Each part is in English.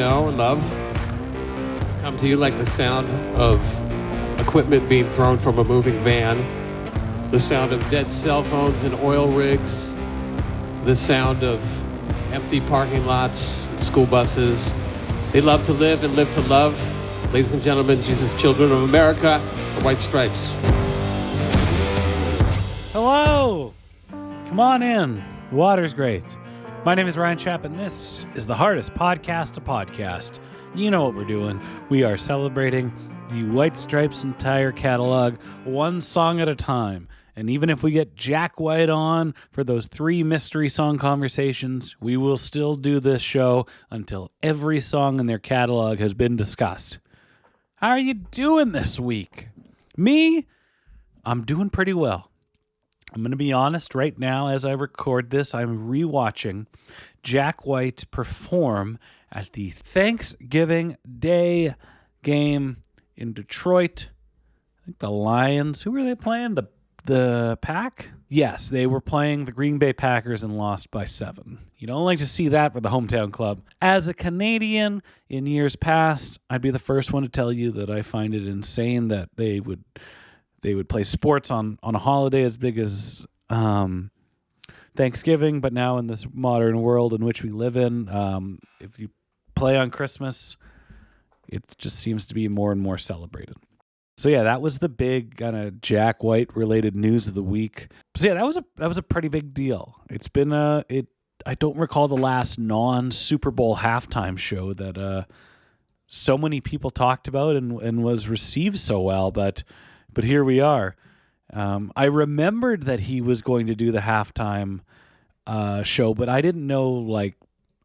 know and love come to you like the sound of equipment being thrown from a moving van, the sound of dead cell phones and oil rigs, the sound of empty parking lots and school buses. They love to live and live to love. Ladies and gentlemen, Jesus Children of America, the White Stripes. Hello! Come on in. The water's great. My name is Ryan Chapp, and this is the hardest podcast to podcast. You know what we're doing. We are celebrating the White Stripes' entire catalog, one song at a time. And even if we get Jack White on for those 3 mystery song conversations, we will still do this show until every song in their catalog has been discussed. How are you doing this week? Me? I'm doing pretty well. I'm going to be honest right now as I record this, I'm rewatching Jack White perform at the Thanksgiving Day game in Detroit. I think the Lions, who were they playing? The Pack? Yes, they were playing the Green Bay Packers and lost by 7. You don't like to see that for the hometown club. As a Canadian in years past, I'd be the first one to tell you that I find it insane that they would play sports on a holiday as big as Thanksgiving, but now in this modern world in which we live in, if you play on Christmas, it just seems to be more and more celebrated. So yeah, that was the big kind of Jack White related news of the week. So yeah, that was a pretty big deal. It's been I don't recall the last non-Super Bowl halftime show that so many people talked about and was received so well, but here we are. I remembered that he was going to do the halftime show, but I didn't know like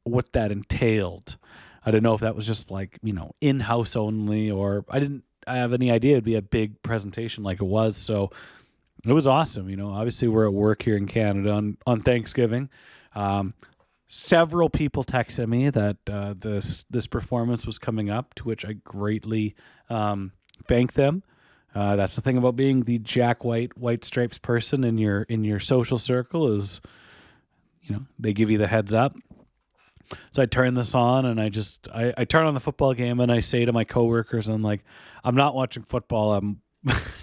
what that entailed. I didn't know if that was just like, in-house only, or I have any idea it'd be a big presentation like it was. So it was awesome. Obviously we're at work here in Canada on Thanksgiving. Several people texted me that this performance was coming up, to which I greatly thank them. That's the thing about being the Jack White Stripes person in your social circle is, they give you the heads up. So I turn this on and I turn on the football game and I say to my coworkers, I'm like, I'm not watching football.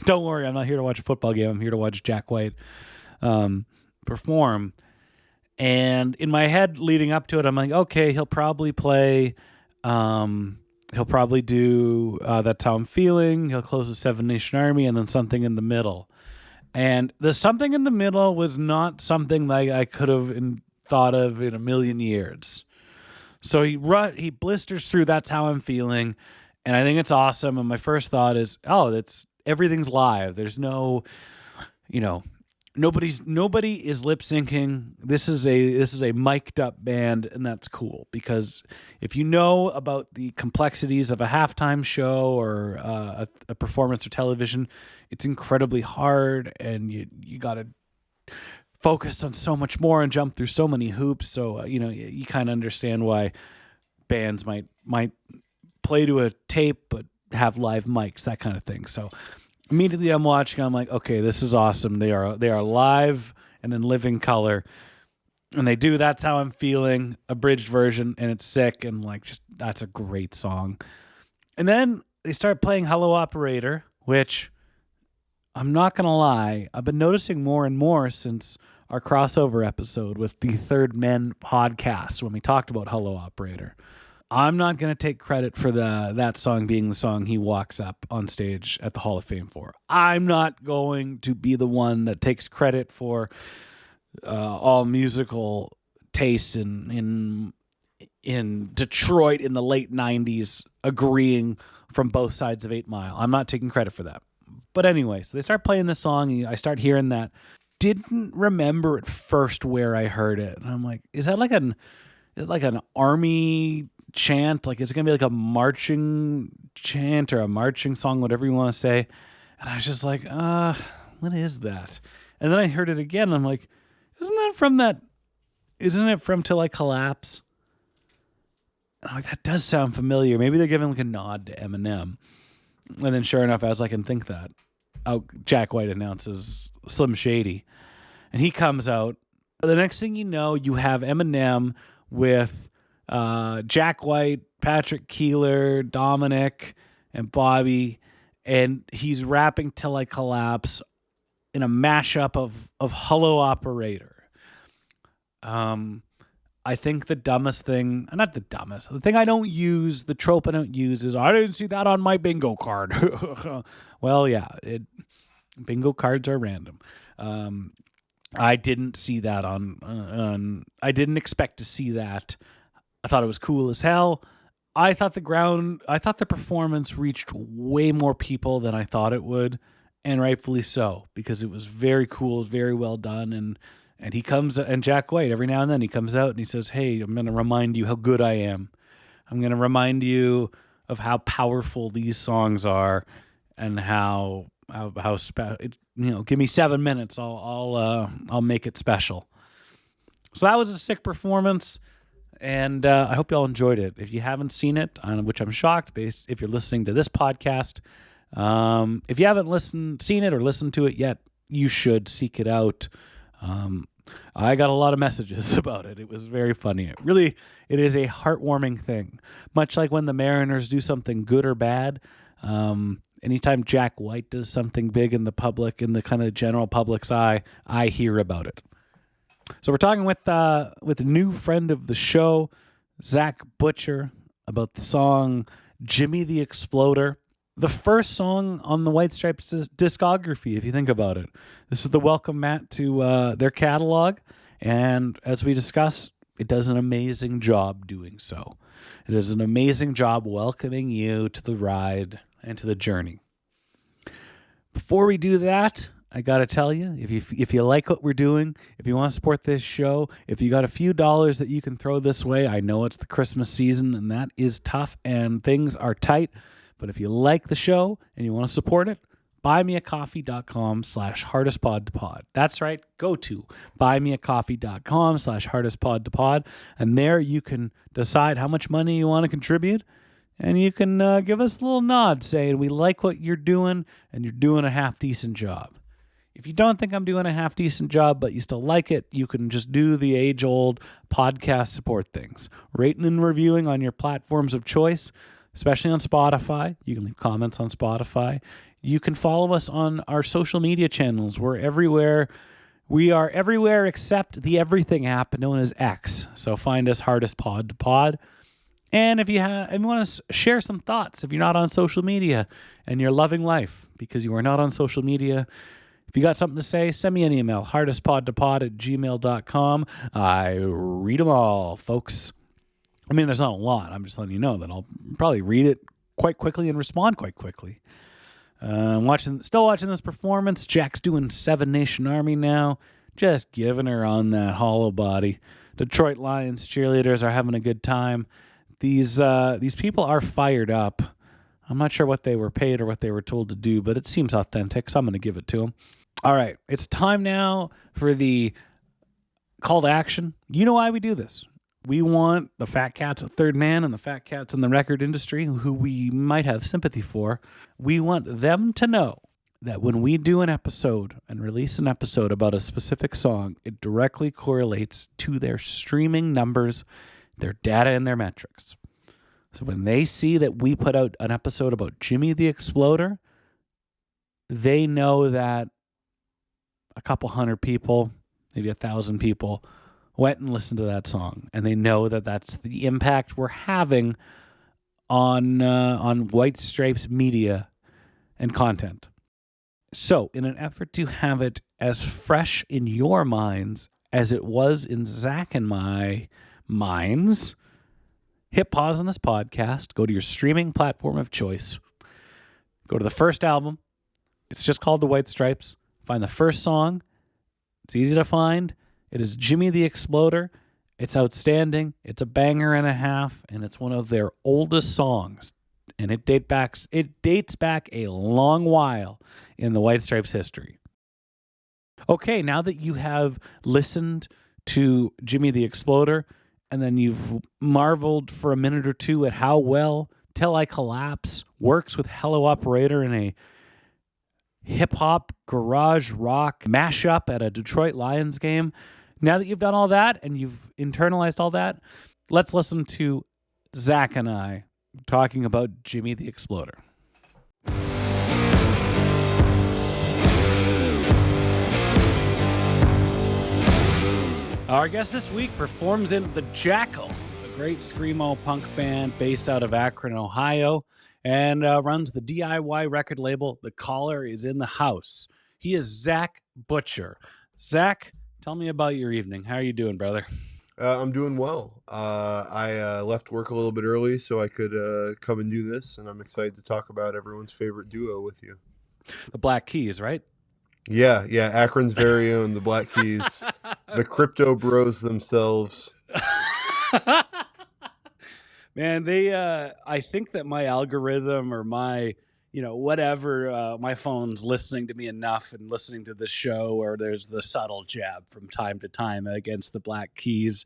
Don't worry, I'm not here to watch a football game. I'm here to watch Jack White perform. And in my head leading up to it, I'm like, okay, he'll probably play. He'll probably do That's How I'm Feeling. He'll close the Seven Nation Army and then something in the middle. And the something in the middle was not something that I could have thought of in a million years. So he blisters through That's How I'm Feeling, and I think it's awesome. And my first thought is, everything's live. There's no, nobody is lip syncing. This is a mic'd up band, and that's cool because if you know about the complexities of a halftime show or a performance for television, it's incredibly hard, and you got to focus on so much more and jump through so many hoops. So you kind of understand why bands might play to a tape but have live mics, that kind of thing. So immediately I'm watching, I'm like, okay, this is awesome. They are live and in living color. And they do That's How I'm Feeling, abridged version, and it's sick, and that's a great song. And then they start playing Hello Operator, which I'm not going to lie, I've been noticing more and more since our crossover episode with the Third Men podcast when we talked about Hello Operator. I'm not going to take credit for that song being the song he walks up on stage at the Hall of Fame for. I'm not going to be the one that takes credit for all musical tastes in Detroit in the late 90s agreeing from both sides of 8 Mile. I'm not taking credit for that. But anyway, so they start playing this song. I start hearing that. Didn't remember at first where I heard it. And I'm like, is that like an army chant? Like, is it going to be like a marching chant or a marching song, whatever you want to say? And I was just like, what is that? And then I heard it again. And I'm like, isn't it from Till I Collapse? And I'm like, that does sound familiar. Maybe they're giving like a nod to Eminem. And then sure enough, as I can think that, Jack White announces Slim Shady. And he comes out. The next thing you know, you have Eminem with Jack White, Patrick Keeler, Dominic, and Bobby, and he's rapping Till I Collapse in a mashup of Hello Operator. I think the dumbest thing, not the dumbest, the thing I don't use, the trope I don't use is, I didn't see that on my bingo card. Well, yeah, bingo cards are random. I didn't see that I didn't expect to see that. I thought it was cool as hell. I thought the performance reached way more people than I thought it would, and rightfully so, because it was very cool, very well done, and he comes, and Jack White, every now and then he comes out and he says, hey, I'm going to remind you how good I am. I'm going to remind you of how powerful these songs are and how give me 7 minutes. I'll make it special. So that was a sick performance. And I hope you all enjoyed it. If you haven't seen it, which I'm shocked, based if you're listening to this podcast, if you haven't seen it or listened to it yet, you should seek it out. I got a lot of messages about it. It was very funny. It is a heartwarming thing. Much like when the Mariners do something good or bad, anytime Jack White does something big in the public, in the kind of general public's eye, I hear about it. So we're talking with a new friend of the show, Zach Butcher, about the song Jimmy the Exploder. The first song on the White Stripes discography, if you think about it. This is the welcome mat to their catalog, and as we discuss, it does an amazing job doing so. It does an amazing job welcoming you to the ride and to the journey. Before we do that, I got to tell you, if you like what we're doing, if you want to support this show, if you got a few dollars that you can throw this way, I know it's the Christmas season, and that is tough, and things are tight. But if you like the show and you want to support it, buymeacoffee.com/hardestpodtopod. That's right. Go to buymeacoffee.com/hardestpodtopod. And there you can decide how much money you want to contribute. And you can give us a little nod saying, we like what you're doing and you're doing a half-decent job. If you don't think I'm doing a half-decent job, but you still like it, you can just do the age-old podcast support things. Rating and reviewing on your platforms of choice, especially on Spotify. You can leave comments on Spotify. You can follow us on our social media channels. We're everywhere. We are everywhere except the Everything app known as X. So find us Hardest Pod to Pod. And if you want to share some thoughts, if you're not on social media and you're loving life because you are not on social media, if you got something to say, send me an email, hardestpodtopod@gmail.com. I read them all, folks. I mean, there's not a lot. I'm just letting you know that I'll probably read it quite quickly and respond quite quickly. Still watching this performance. Jack's doing Seven Nation Army now, just giving her on that hollow body. Detroit Lions cheerleaders are having a good time. These people are fired up. I'm not sure what they were paid or what they were told to do, but it seems authentic, so I'm going to give it to them. All right, it's time now for the call to action. You know why we do this. We want the fat cats at Third Man and the fat cats in the record industry who we might have sympathy for. We want them to know that when we do an episode and release an episode about a specific song, it directly correlates to their streaming numbers, their data, and their metrics. So when they see that we put out an episode about Jimmy the Exploder, they know that a couple hundred people, maybe 1,000 people, went and listened to that song, and they know that that's the impact we're having on White Stripes media and content. So, in an effort to have it as fresh in your minds as it was in Zach and my minds, hit pause on this podcast, go to your streaming platform of choice, go to the first album. It's just called The White Stripes. Find the first song. It's easy to find. It is Jimmy the Exploder. It's outstanding. It's a banger and a half, and it's one of their oldest songs. And it dates back a long while in the White Stripes history. Okay, now that you have listened to Jimmy the Exploder, and then you've marveled for a minute or two at how well Till I Collapse works with Hello Operator in a hip-hop, garage rock mashup at a Detroit Lions game. Now that you've done all that and you've internalized all that, let's listen to Zach and I talking about Jimmy the Exploder. Our guest this week performs in the Jackal, a great screamo punk band based out of Akron, Ohio, and runs the DIY record label The Caller is in the House. He is Zach Butcher. Zach, tell me about your evening. How are you doing, brother? I'm doing well. I left work a little bit early so I could come and do this, and I'm excited to talk about everyone's favorite duo with you. The Black Keys, right? Yeah, Akron's very own, the Black Keys, the crypto bros themselves. Man, they I think that my algorithm or my whatever, my phone's listening to me enough and listening to the show, or there's the subtle jab from time to time against the Black Keys,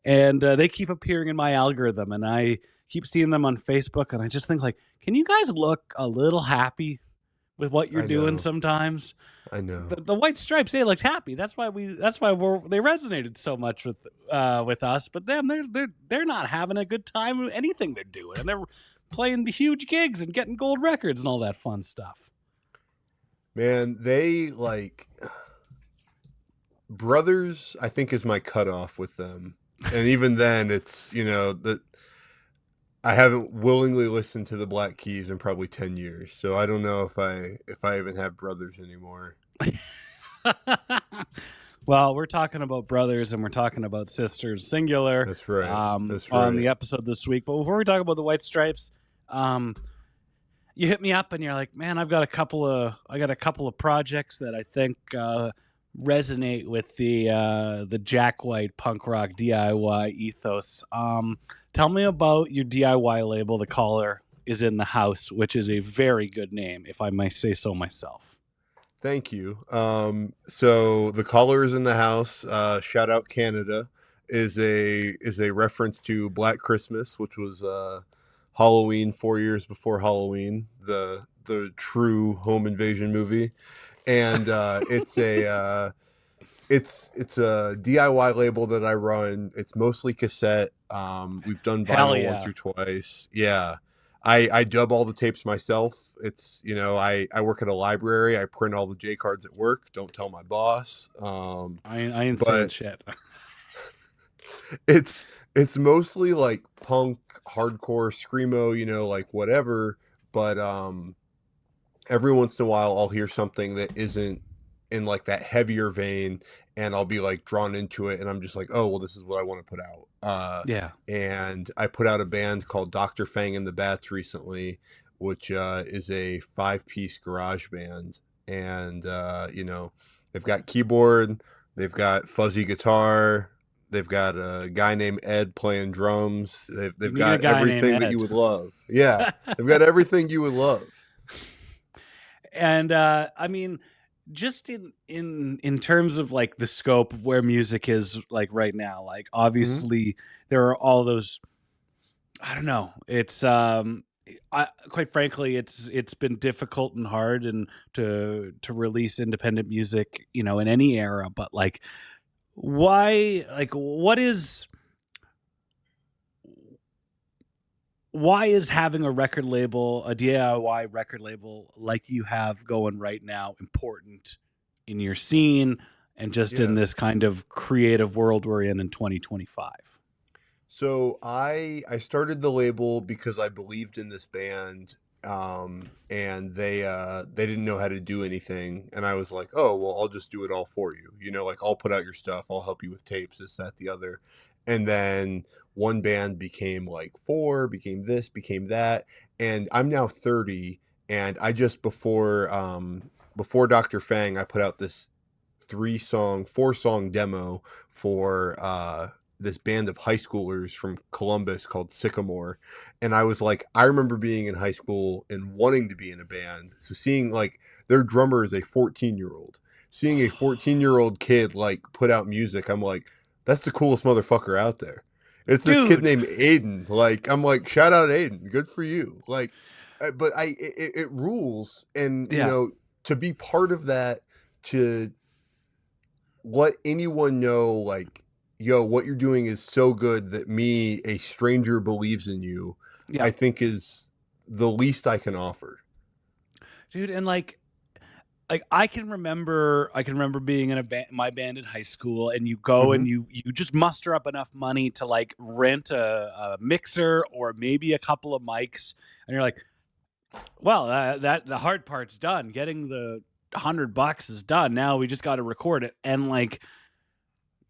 and they keep appearing in my algorithm, and I keep seeing them on Facebook, and I just think, like, can you guys look a little happy with what you're doing sometimes? I know. The White Stripes, they looked happy. That's why they resonated so much with us. But them, they're not having a good time with anything they're doing, and they're playing huge gigs and getting gold records and all that fun stuff. Man, they Brothers, I think, is my cutoff with them, and even then, it's that I haven't willingly listened to the Black Keys in probably 10 years, so I don't know if I even have brothers anymore. Well, we're talking about brothers and we're talking about sisters, singular. That's right. On the episode this week. But before we talk about the White Stripes, you hit me up and you're like, man, I got a couple of projects that I think resonate with the Jack White punk rock DIY ethos. Tell me about your DIY label, The Caller is in the House, which is a very good name, if I might say so myself. Thank you. So The Caller is in the House, shout out Canada, is a reference to Black Christmas, which was Halloween 4 years before Halloween, the true home invasion movie. And it's a DIY label that I run. It's mostly cassette. We've done vinyl once or twice. Yeah. I dub all the tapes myself. It's, I work at a library. I print all the J cards at work. Don't tell my boss. I ain't saying shit. It's mostly like punk, hardcore, screamo, like whatever. But every once in a while I'll hear something that isn't in like that heavier vein, and I'll be like drawn into it, and I'm just like, oh well, this is what I want to put out. And I put out a band called Dr. Fang and the Bats recently, which is a 5-piece garage band, and they've got keyboard, they've got fuzzy guitar, they've got a guy named Ed playing drums, they've got everything that you would love. Yeah, they've got everything you would love. And I mean, just in terms of like the scope of where music is like right now, like obviously there are all those, I don't know, it's quite frankly it's been difficult and hard and to release independent music, in any era, but like why is having a record label, a DIY record label like you have going right now, important in your scene and just in this kind of creative world we're in 2025? So I started the label because I believed in this band, and they didn't know how to do anything, and I was like, oh well, I'll just do it all for you. Like I'll put out your stuff, I'll help you with tapes, this, that, the other. And then one band became like 4, became this, became that, and I'm now 30, and I just before Dr. Fang, I put out this 4-song demo for this band of high schoolers from Columbus called Sycamore. And I was like, I remember being in high school and wanting to be in a band. So seeing like their drummer is a 14-year-old, seeing a 14-year-old kid like put out music, I'm like, that's the coolest motherfucker out there. It's this kid named Aiden. Like, I'm like, shout out Aiden. Good for you. Like, but it rules. And, to be part of that, to let anyone know, like, yo, what you're doing is so good that me, a stranger, believes in you, Yeah, I think is the least I can offer. dude, and like I can remember being in my band in high school, and you go Hmm. and you just muster up enough money to like rent a mixer or maybe a couple of mics, and you're like, well, that the hard part's done. Getting the $100 is done. Now we just got to record it, and like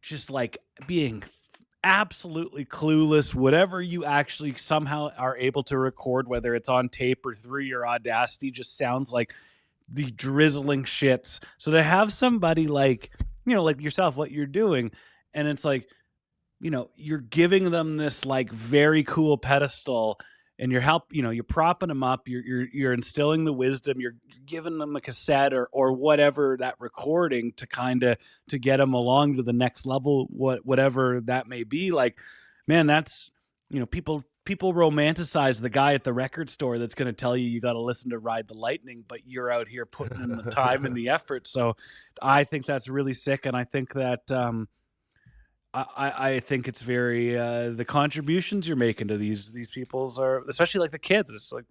just like being absolutely clueless, whatever you actually somehow are able to record, whether it's on tape or through your Audacity, just sounds like the drizzling shits. So to have somebody like, like yourself, what you're doing, and it's like, you're giving them this like very cool pedestal, and you're propping them up, you're instilling the wisdom, you're giving them a cassette or whatever, that recording to kind of to get them along to the next level, whatever that may be. Like, man, that's, people romanticize the guy at the record store that's going to tell you got to listen to Ride the Lightning, but you're out here putting in the time and the effort. So I think that's really sick, and I think that I think it's very the contributions you're making to these people's are, especially like the kids, it's like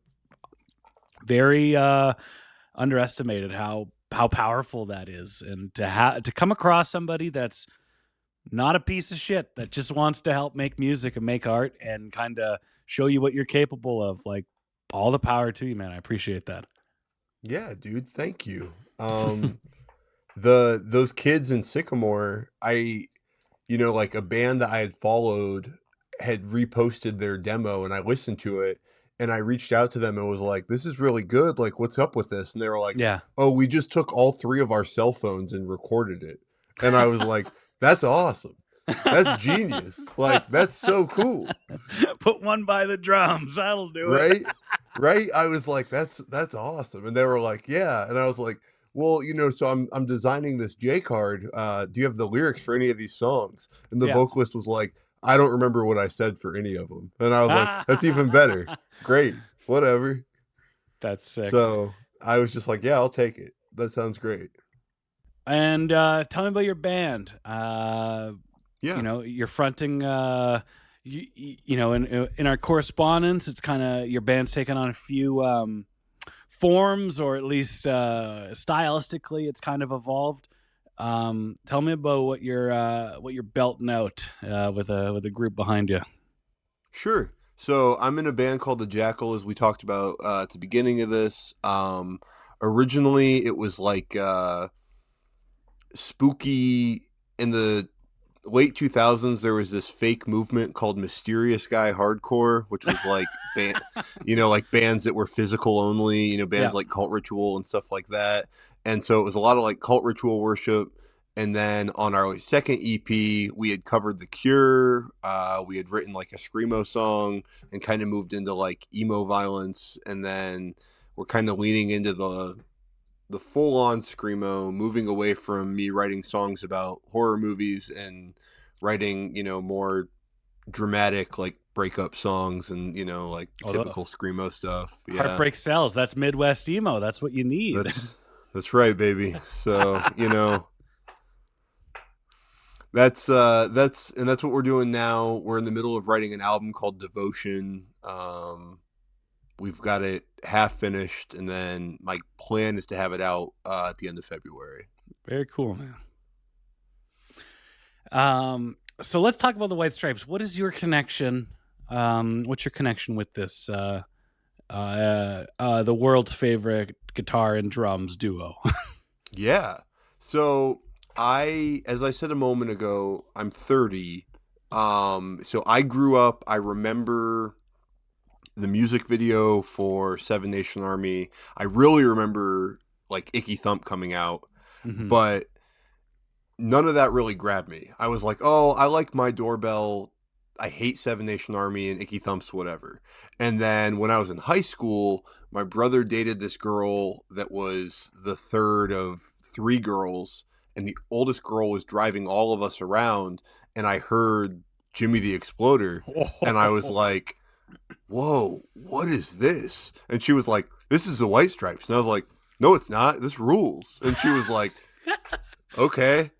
very underestimated how powerful that is, and to come across somebody that's not a piece of shit, that just wants to help make music and make art and kind of show you what you're capable of. Like, all the power to you, man. I appreciate that. Yeah, dude, thank you. Those kids in Sycamore, like a band that I had followed had reposted their demo, and I listened to it, and I reached out to them and was like, "This is really good. Like, what's up with this?" And they were like, Yeah. "Oh, we just took all three of our cell phones and recorded it." And I was like, "That's awesome. That's genius. Like, that's so cool." Put one by the drums. That'll do it. Right? Right? I was like, "That's awesome." And they were like, "Yeah." And I was like, "Well, so I'm designing this J card. Do you have the lyrics for any of these songs?" And the Yeah. vocalist was like, "I don't remember what I said for any of them." And I was like, "That's even better. Great. Whatever." That's sick. So I was just like, "Yeah, I'll take it. That sounds great." And tell me about your band. Yeah. You're fronting. In our correspondence, it's kind of your band's taken on a few forms, or at least stylistically, it's kind of evolved. Tell me about what you're belting out with a group behind you. Sure. So I'm in a band called the Jackal, as we talked about at the beginning of this. Originally, it was like spooky. In the late 2000s, there was this fake movement called Mysterious Guy Hardcore, which was like like bands that were physical only, bands Yeah. like Cult Ritual and stuff like that. And so it was a lot of like Cult Ritual worship. And then on our second EP, we had covered The Cure. We had written like a screamo song and kind of moved into like emo violence. And then we're kind of leaning into the full-on screamo, moving away from me writing songs about horror movies and writing, more dramatic like breakup songs and, like typical screamo stuff. Yeah. Heartbreak sells. That's Midwest emo. That's what you need. That's right, baby. So, that's what we're doing now. We're in the middle of writing an album called Devotion. We've got it half finished, and then my plan is to have it out at the end of February. Very cool, man. So let's talk about the White Stripes. What is your connection? What's your connection with this? The world's favorite guitar and drums duo. Yeah. So as I said a moment ago, I'm 30. So I grew up. I remember the music video for Seven Nation Army. I really remember like Icky Thump coming out, but none of that really grabbed me. I was like, oh, I like My Doorbell. I hate Seven Nation Army and Icky Thumps, whatever. And then when I was in high school, my brother dated this girl that was the third of three girls, and the oldest girl was driving all of us around, and I heard Jimmy the Exploder, and I was like, whoa, what is this? And she was like, this is the White Stripes. And I was like, no, it's not. This rules. And she was like, okay.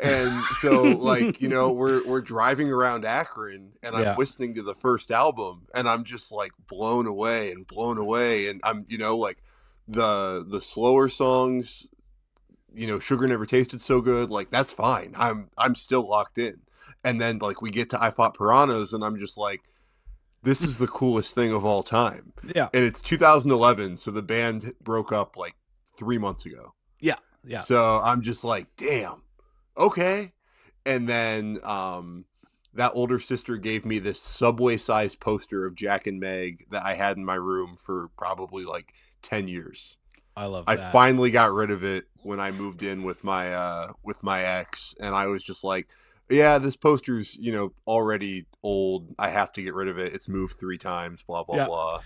And so like, you know, we're driving around Akron and I'm Yeah. listening to the first album and I'm just like blown away and blown away. And I'm, you know, like the slower songs, you know, Sugar Never Tasted So Good, like that's fine. I'm still locked in. And then like we get to I Fought Piranhas and I'm just like, this is the coolest thing of all time. Yeah. And it's 2011, so the band broke up like 3 months ago. Yeah. Yeah. So I'm just like, damn, okay. And then that older sister gave me this Subway-sized poster of Jack and Meg that I had in my room for probably like 10 years. I love I that. finally got rid of it when I moved in with my ex, and I was just like, yeah, this poster's, you know, already old. I have to get rid of it. It's moved 3 times, blah blah Yeah. blah.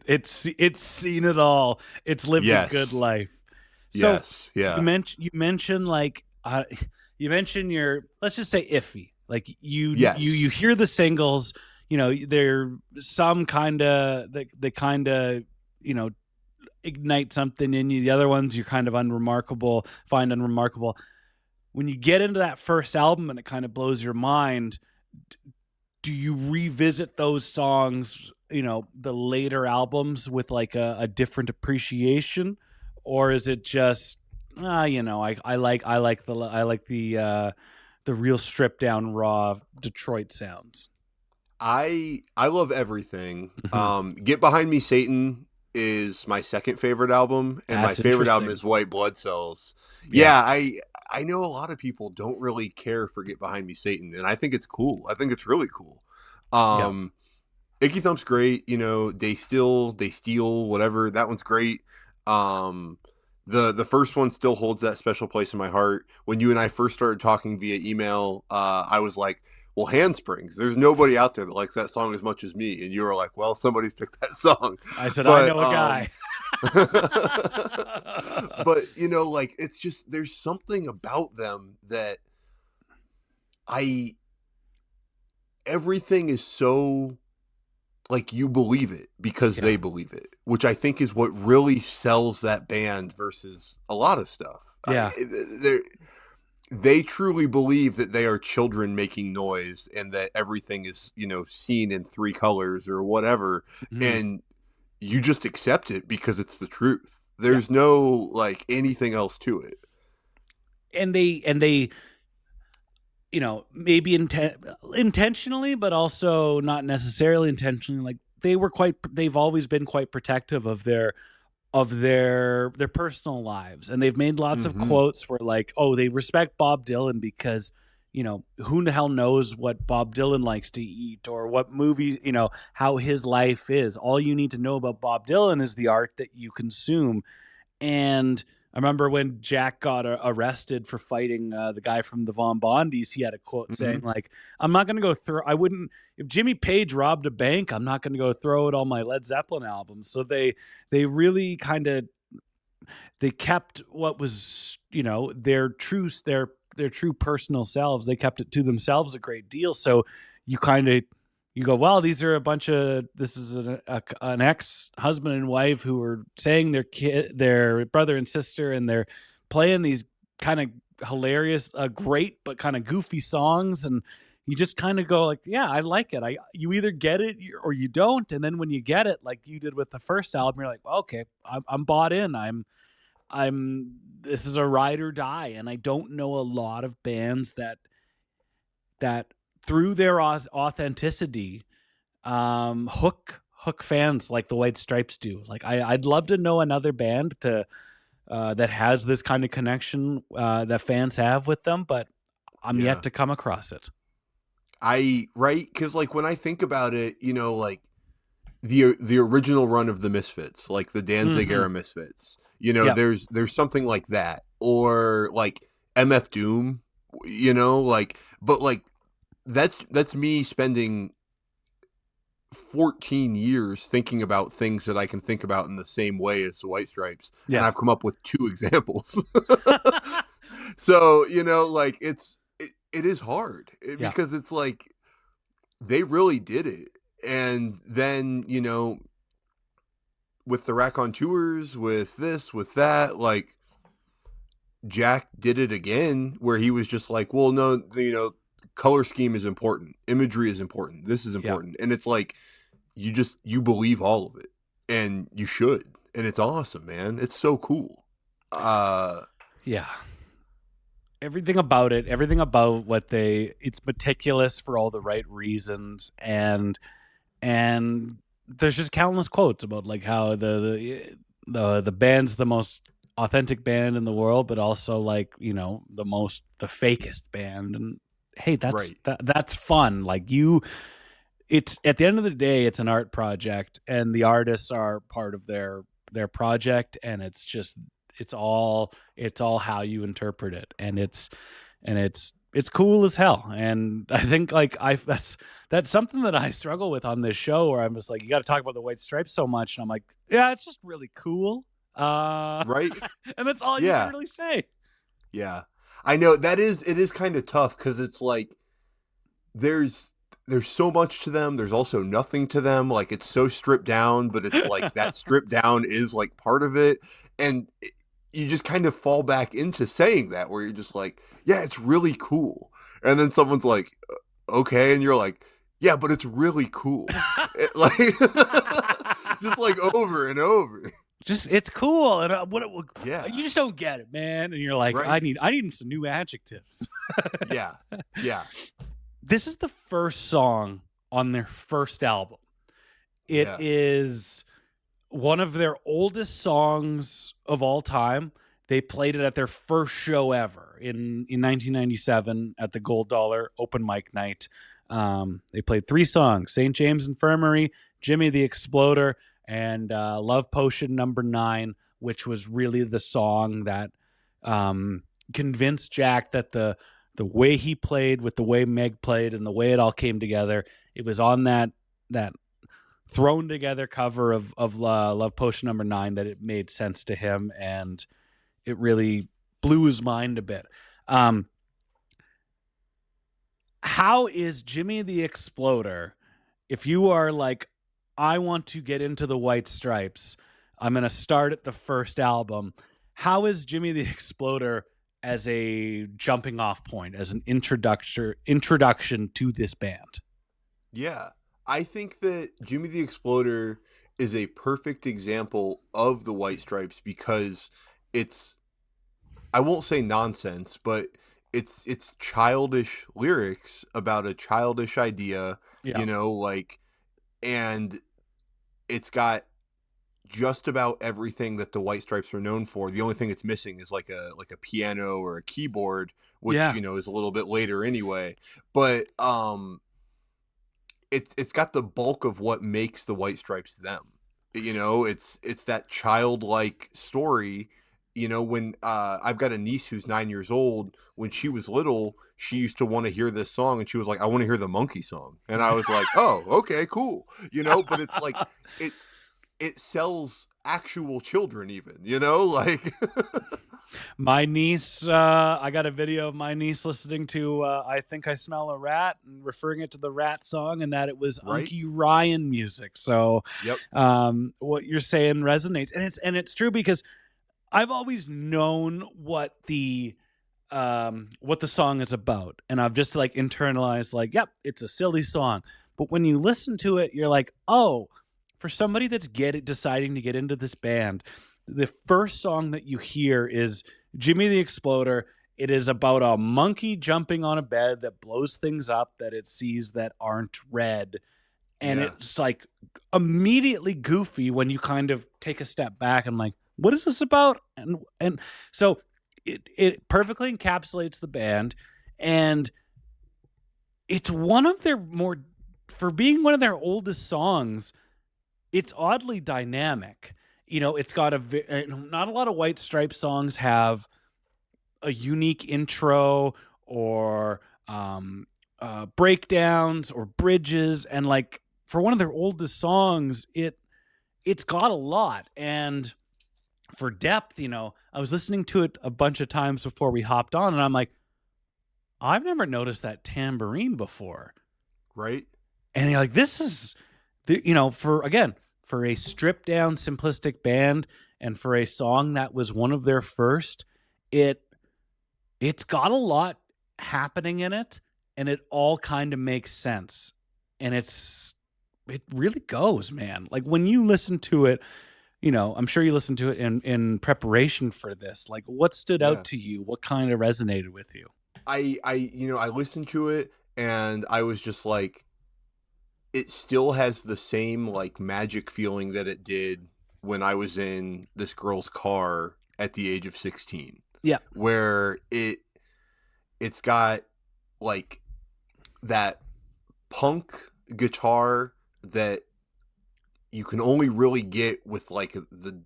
It's seen it all. It's lived Yes. a good life. So Yes, yeah. you mentioned like you mentioned your, let's just say, iffy. Like you Yes. you hear the singles, you know, they're some kind of they kind of, you know, ignite something in you. The other ones you're kind of find unremarkable. When you get into that first album and it kind of blows your mind, do you revisit those songs, you know, the later albums with like a different appreciation, or is it just you know, I like the real stripped down raw Detroit sounds? I love everything. Get Behind Me, Satan is my second favorite album, and That's my favorite album interesting. is White Blood Cells. Yeah. Yeah, I know a lot of people don't really care for Get Behind Me, Satan, and I think it's cool. I think it's really cool. Icky Thump's great, you know, They Steal, whatever. That one's great. The first one still holds that special place in my heart. When you and I first started talking via email, I was like, well, Handsprings, there's nobody out there that likes that song as much as me. And you were like, well, somebody's picked that song. I said, But, I know a guy. But, you know, like, it's just, there's something about them that everything is so, like, you believe it because they believe it, which I think is what really sells that band versus a lot of stuff. Yeah. They truly believe that they are children making noise and that everything is, you know, seen in 3 colors or whatever. And you just accept it because it's the truth. There's no like anything else to it. And they, you know, maybe intentionally, but also not necessarily intentionally. Like they've always been quite protective of their personal lives, and they've made lots of quotes where like, oh, they respect Bob Dylan because, you know, who the hell knows what Bob Dylan likes to eat or what movies, you know, how his life is. All you need to know about Bob Dylan is the art that you consume. And I remember when Jack got arrested for fighting the guy from the Von Bondies, he had a quote saying like, I'm not going to go if Jimmy Page robbed a bank, I'm not going to go throw it on my Led Zeppelin albums. So they really kind of, they kept what was, you know, their true personal selves. They kept it to themselves a great deal. So you go, well, this is an ex-husband and wife who are saying their brother and sister, and they're playing these kind of hilarious, great, but kind of goofy songs. And you just kind of go like, yeah, I like it. You either get it or you don't. And then when you get it, like you did with the first album, you're like, well, okay, I'm bought in. This is a ride or die. And I don't know a lot of bands that through their authenticity, hook fans like the White Stripes do. Like I'd love to know another band that has this kind of connection that fans have with them, but I'm yet to come across it. Because like when I think about it, you know, like the original run of the Misfits, like the Danzig era Misfits, you know, there's something like that, or like MF Doom, you know, like, but like that's me spending 14 years thinking about things that I can think about in the same way as the White Stripes. And I've come up with 2 examples. So, you know, like it is hard because it's like they really did it. And then, you know, with the Rack on Tours, with this, with that, like Jack did it again, where he was just like, well, no, color scheme is important, imagery is important, this is Yeah. important, and it's like you believe all of it, and you should, and it's awesome, man. It's so cool. Yeah. Everything about it, everything about it's meticulous for all the right reasons, and there's just countless quotes about like how the band's the most authentic band in the world, but also like, the fakest band. And hey, Right. that's fun. Like it's at the end of the day, it's an art project, and the artists are part of their project, and it's all how you interpret it, and it's cool as hell. And I think like that's something that I struggle with on this show, where I'm just like, you got to talk about the White Stripes so much, and I'm like, yeah, it's just really cool, Right. and that's all you can really say. Yeah, I know it is kind of tough, because it's like there's so much to them, there's also nothing to them. Like, it's so stripped down, but it's like that stripped down is like part of it, and you just kind of fall back into saying that, where you're just like, yeah, it's really cool, and then someone's like, okay, and you're like, yeah, but it's really cool. Like just like over and over. Just it's cool, and Yeah. you just don't get it, man. And you're like, Right. I need some new adjectives. Yeah. This is the first song on their first album. It is one of their oldest songs of all time. They played it at their first show ever in 1997 at the Gold Dollar open mic night. They played 3 songs: St. James Infirmary, Jimmy the Exploder, and Love Potion Number 9, which was really the song that convinced Jack that the way he played with the way Meg played and the way it all came together, it was on that thrown together cover of Love Potion Number 9 that it made sense to him, and it really blew his mind a bit. How is Jimmy the Exploder, if you are like, I want to get into the White Stripes, I'm going to start at the first album, how is Jimmy the Exploder as a jumping off point, as an introduction to this band? Yeah. I think that Jimmy the Exploder is a perfect example of the White Stripes, because it's, I won't say nonsense, but it's childish lyrics about a childish idea, like, and it's got just about everything that the White Stripes are known for. The only thing it's missing is like a piano or a keyboard, which is a little bit later anyway. But it's got the bulk of what makes the White Stripes them. It's that childlike story. When I've got a niece who's 9 years old, when she was little, she used to want to hear this song, and she was like, I want to hear the Monkey Song. And I was like, oh, okay, cool. But it's like, it sells actual children even, like my niece, I got a video of my niece listening to I Think I Smell a Rat, and referring it to the Rat song, and that it was Unky Ryan music. So what you're saying resonates, and it's true, because I've always known what the song is about, and I've just like internalized, like, yep, it's a silly song. But when you listen to it, you're like, oh, for somebody that's deciding to get into this band, the first song that you hear is Jimmy the Exploder. It is about a monkey jumping on a bed that blows things up that it sees that aren't red. And it's like immediately goofy when you kind of take a step back and like, what is this about? And so it perfectly encapsulates the band, and it's one of their for being one of their oldest songs, it's oddly dynamic. It's got not a lot of White Stripes songs have a unique intro or breakdowns or bridges, and like for one of their oldest songs, it's got a lot. And for depth, I was listening to it a bunch of times before we hopped on, and I'm like, I've never noticed that tambourine before. Right. And you're like, this is, for a stripped down simplistic band, and for a song that was one of their first, it It's got a lot happening in it, and it all kind of makes sense. And it really goes, man. Like when you listen to it, I'm sure you listened to it in preparation for this. Like what stood out Yeah. to you? What kind of resonated with you? I listened to it and I was just like, it still has the same like magic feeling that it did when I was in this girl's car at the age of 16, Yeah. where it's got like that punk guitar that you can only really get with like the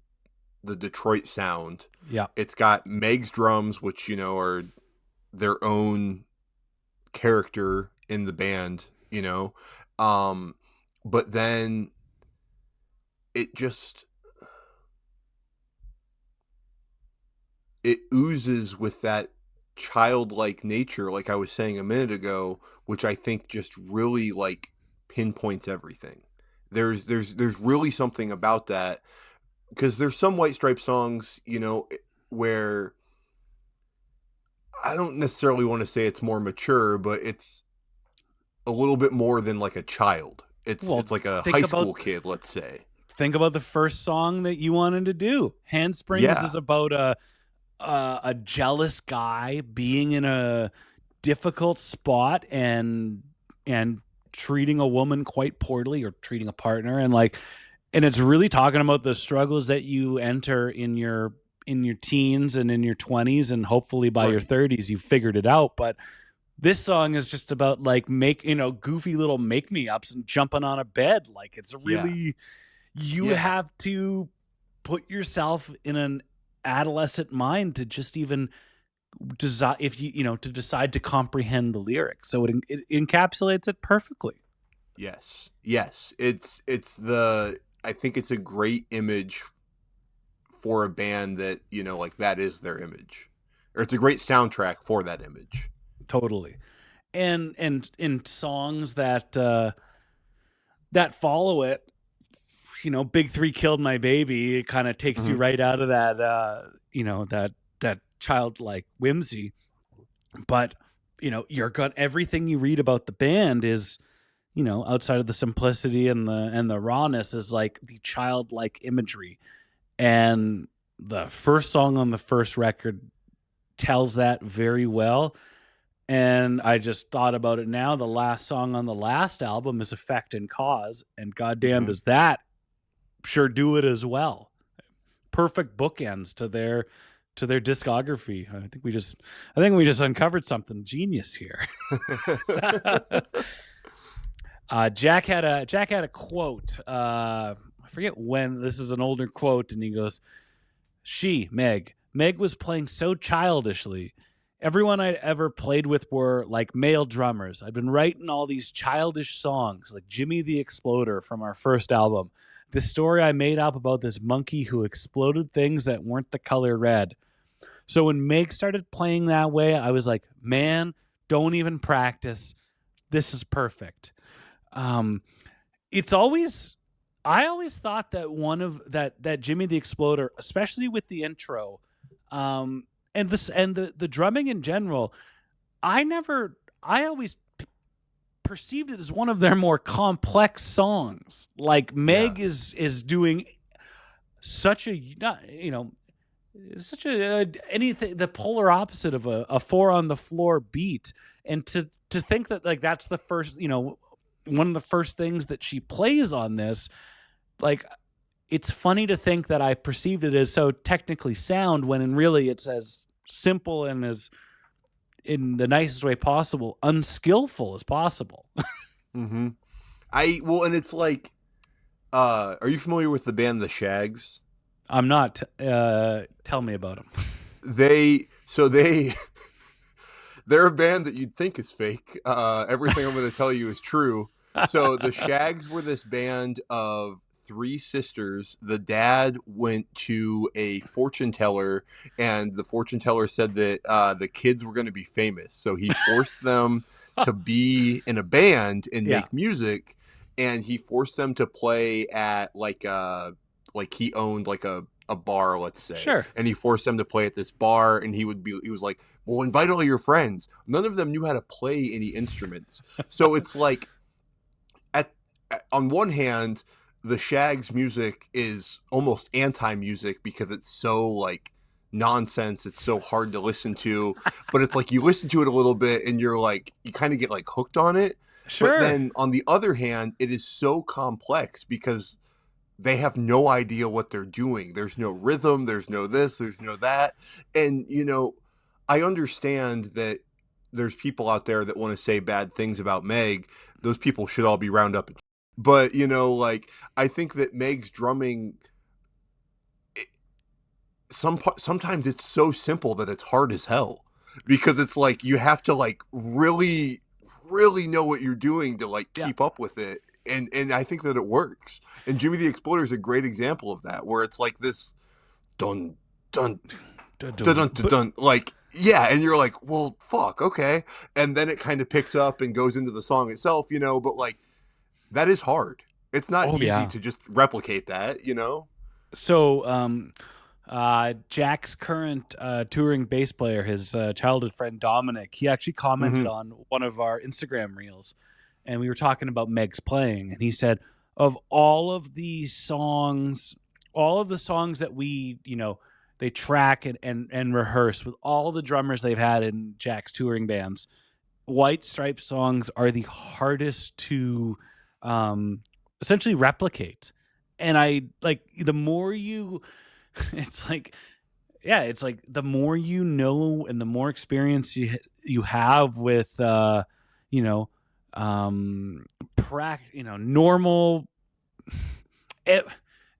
Detroit sound. Yeah. It's got Meg's drums, which are their own character in the band, but then it just it oozes with that childlike nature, like I was saying a minute ago, which I think just really like pinpoints everything. There's really something about that, because there's some White Stripes songs, where I don't necessarily want to say it's more mature, but it's a little bit more than like a child. It's like a high school kid, let's say. Think about the first song that you wanted to do. Handsprings is about a jealous guy being in a difficult spot and treating a woman quite poorly, or treating a partner, and it's really talking about the struggles that you enter in your teens and in your 20s, and hopefully by your 30s you've figured it out. But this song is just about like goofy little make me ups and jumping on a bed. Like it's really you have to put yourself in an adolescent mind to just even decide to decide to comprehend the lyrics. So it encapsulates it perfectly. Yes. I think it's a great image for a band that, like that is their image, or it's a great soundtrack for that image. Totally. And in songs that follow it, Big Three Killed My Baby, it kind of takes you right out of that, that childlike whimsy. But, everything you read about the band is, outside of the simplicity and the rawness, is like the childlike imagery. And the first song on the first record tells that very well. And I just thought about it now. The last song on the last album is Effect and Cause, and goddamn does that sure do it as well. Perfect bookends to their discography. I think we just uncovered something genius here. Jack had a quote. I forget when. This is an older quote, and he goes, Meg was playing so childishly. Everyone I'd ever played with were like male drummers. I'd been writing all these childish songs like Jimmy the Exploder from our first album. This story I made up about this monkey who exploded things that weren't the color red. So when Meg started playing that way, I was like, man, don't even practice. This is perfect. I always thought that that Jimmy the Exploder, especially with the intro, and the drumming in general, I always perceived it as one of their more complex songs. Like Meg is doing such a anything, the polar opposite of a 4 on the floor beat, and to think that like that's the first, one of the first things that she plays on this, like it's funny to think that I perceived it as so technically sound when in really it's as simple and as, in the nicest way possible, unskillful as possible. Mm-hmm. And it's like, are you familiar with the band The Shags? I'm not. Tell me about them. They're a band that you'd think is fake. Everything I'm going to tell you is true. So the Shags were this band of 3 sisters. The dad went to a fortune teller, and the fortune teller said that the kids were going to be famous. So he forced them to be in a band and make music, and he forced them to play at like he owned like a a bar, let's say, Sure. and he forced them to play at this bar, and he was like, well, invite all your friends. None of them knew how to play any instruments. So it's like, on one hand, the Shag's music is almost anti-music because it's so like nonsense. It's so hard to listen to, but it's like you listen to it a little bit and you're like, you kind of get like hooked on it. Sure. But then on the other hand, it is so complex because they have no idea what they're doing. There's no rhythm. There's no this, there's no that. And, I understand that there's people out there that want to say bad things about Meg. Those people should all be round up. But, like, I think that Meg's drumming, sometimes it's so simple that it's hard as hell. Because it's like, you have to, like, really, really know what you're doing to, like, keep up with it. And I think that it works. And Jimmy the Exploder is a great example of that, where it's like this dun, dun, dun, dun, dun, dun, like, yeah, and you're like, well, fuck, okay. And then it kind of picks up and goes into the song itself, but, like, that is hard. It's not easy to just replicate that, So, Jack's current touring bass player, his childhood friend Dominic, he actually commented on one of our Instagram reels, and we were talking about Meg's playing, and he said, of all of the songs that we, they track and rehearse with all the drummers they've had in Jack's touring bands, White Stripes songs are the hardest to essentially replicate. And I like, the more you it's like the more you know and the more experience you have with normal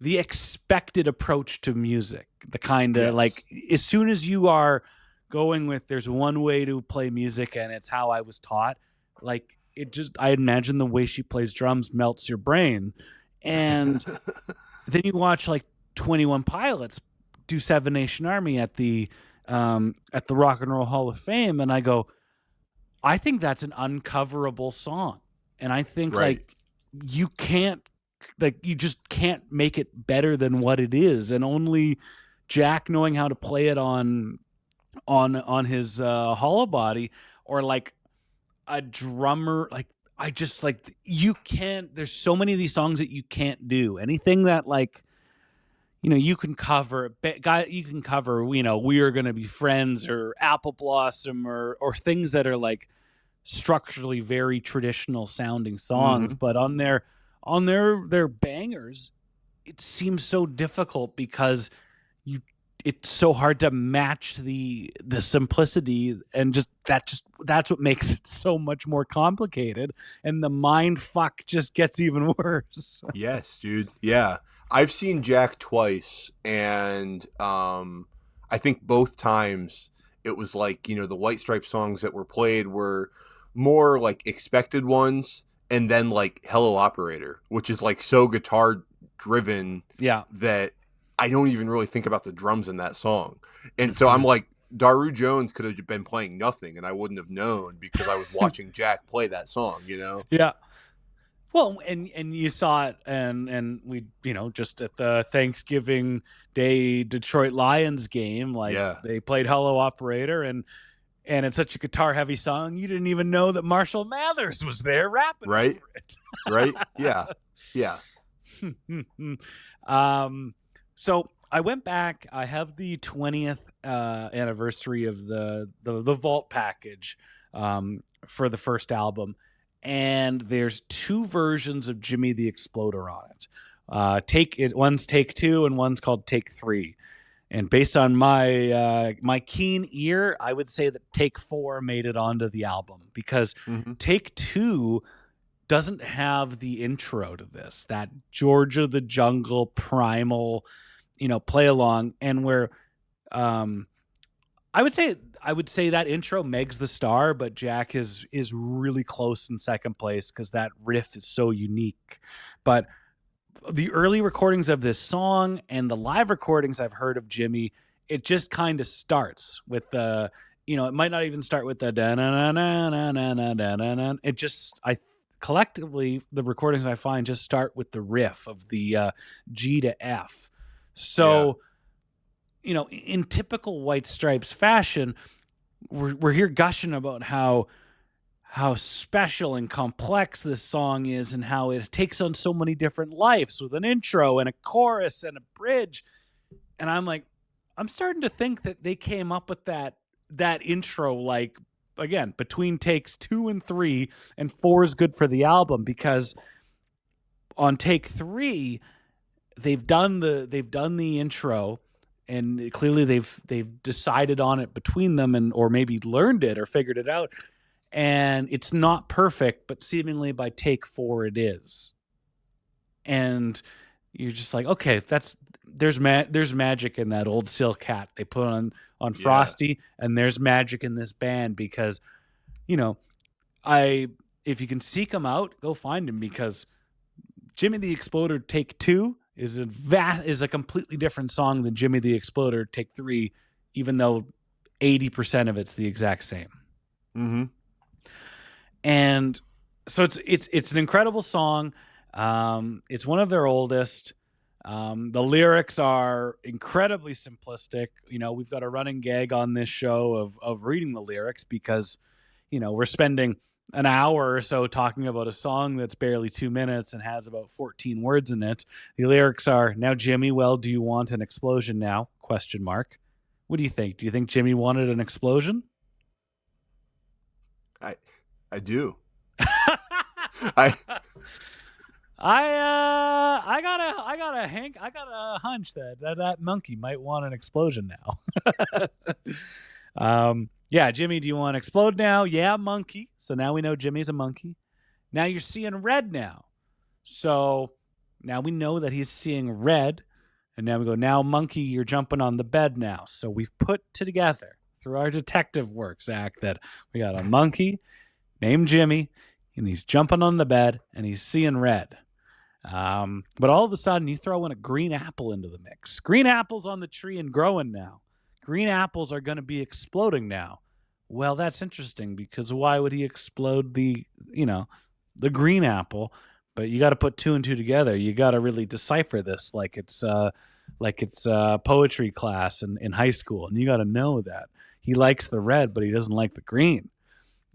the expected approach to music, the kind of like, as soon as you are going with there's one way to play music and it's how I was taught, like, I imagine the way she plays drums melts your brain. And then you watch like 21 Pilots do Seven Nation Army at the Rock and Roll Hall of Fame, and I go, I think that's an uncoverable song. And I think like you just can't make it better than what it is. And only Jack knowing how to play it on his hollow body, or like a drummer, like, I just like, you can't, there's so many of these songs that you can't do anything that, like, you can cover, We Are Gonna Be Friends or Apple Blossom or things that are like structurally very traditional sounding songs, but on their bangers, it seems so difficult because it's so hard to match the simplicity, and that's what makes it so much more complicated, and the mind fuck just gets even worse. Yes, dude. Yeah. I've seen Jack twice, and I think both times it was like, the White Stripe songs that were played were more like expected ones, and then like Hello Operator, which is like so guitar driven that I don't even really think about the drums in that song. And so I'm like, Daru Jones could have been playing nothing and I wouldn't have known because I was watching Jack play that song, Yeah. Well, and you saw it, and we, just at the Thanksgiving Day Detroit Lions game, like they played Hello Operator, and it's such a guitar heavy song, you didn't even know that Marshall Mathers was there rapping over it. Right? Yeah. Yeah. So I went back. I have the 20th anniversary of the Vault package for the first album. And there's two versions of Jimmy the Exploder on it. One's take 2 and one's called take 3. And based on my keen ear, I would say that take 4 made it onto the album, because take 2 doesn't have the intro to this, that Georgia the Jungle primal, play along, and where I would say that intro, Meg's the star, but Jack is really close in second place because that riff is so unique. But the early recordings of this song and the live recordings I've heard of Jimmy, it just kind of starts with the, it might not even start with the da na na na na na na na na. It just, collectively, the recordings I find just start with the riff of the G to F. So in typical White Stripes fashion, we're here gushing about how special and complex this song is and how it takes on so many different lives with an intro and a chorus and a bridge. And I'm starting to think that they came up with that intro, like, again, between takes 2 and 3, and 4 is good for the album, because on take 3, they've done the intro, and clearly they've decided on it between them, or maybe learned it or figured it out. And it's not perfect, but seemingly by take 4 it is. And you're just like, okay, there's magic in that old silk hat they put on Frosty, and there's magic in this band, because, if you can seek them out, go find them, because Jimmy the Exploder take 2 is a completely different song than Jimmy the Exploder take 3, even though 80% of it's the exact same. Mm-hmm. And so it's an incredible song. It's one of their oldest. The lyrics are incredibly simplistic. We've got a running gag on this show of reading the lyrics, because, we're spending an hour or so talking about a song that's barely 2 minutes and has about 14 words in it. The lyrics are, "Now, Jimmy, well, do you want an explosion now? ? What do you think? Do you think Jimmy wanted an explosion? I do. I got a hunch that monkey might want an explosion now. Yeah, Jimmy, do you want to explode now? Yeah, monkey. So now we know Jimmy's a monkey. Now you're seeing red now. So now we know that he's seeing red. And now we go, now monkey, you're jumping on the bed now. So we've put together through our detective work, Zach, that we got a monkey named Jimmy, and he's jumping on the bed, and he's seeing red. But all of a sudden, you throw in a green apple into the mix. Green apples on the tree and growing now. Green apples are going to be exploding now. Well, that's interesting, because why would he explode the green apple? But you got to put 2 and 2 together. You got to really decipher this like it's poetry class in high school, and you got to know that he likes the red, but he doesn't like the green.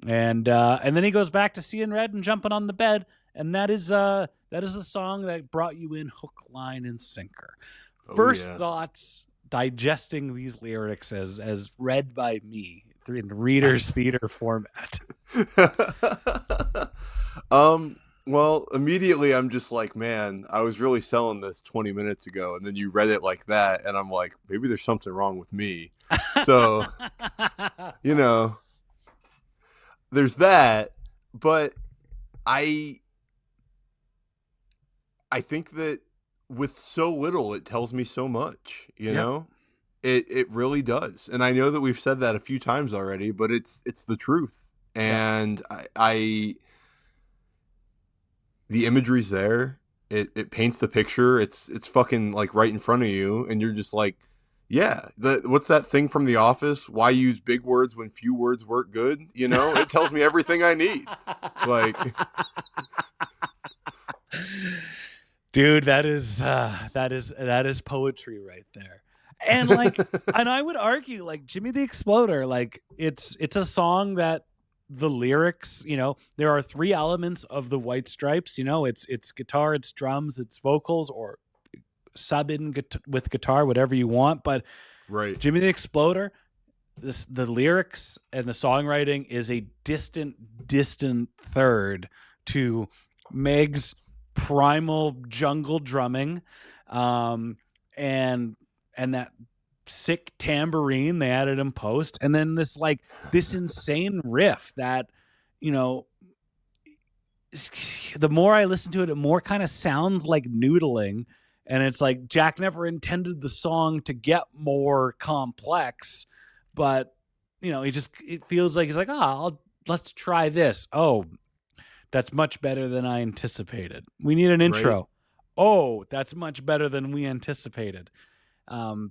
And then he goes back to seeing red and jumping on the bed, and that is the song that brought you in hook, line, and sinker. First thoughts digesting these lyrics as read by me in Reader's Theater format. Well, immediately I'm just like, man, I was really selling this 20 minutes ago, and then you read it like that, and I'm like, maybe there's something wrong with me. So, there's that, but I think that with so little, it tells me so much, know? It really does. And I know that we've said that a few times already, but it's the truth. And the imagery's there. It paints the picture. It's fucking like right in front of you, and you're just like, yeah, what's that thing from The Office? Why use big words when few words work good? It tells me everything I need. Like, dude, that is poetry right there. And and I would argue, like, Jimmy the Exploder, like, it's a song that the lyrics, there are 3 elements of the White Stripes. It's guitar, it's drums, it's vocals, or sub in with guitar, whatever you want. But right, Jimmy the Exploder, the lyrics and the songwriting is a distant third to Meg's primal jungle drumming, and that sick tambourine they added in post, and then this insane riff that, the more I listen to it, it more kind of sounds like noodling. And it's like Jack never intended the song to get more complex, but it feels like he's like, let's try this. Oh, that's much better than I anticipated. We need an intro. Right. Oh, that's much better than we anticipated. A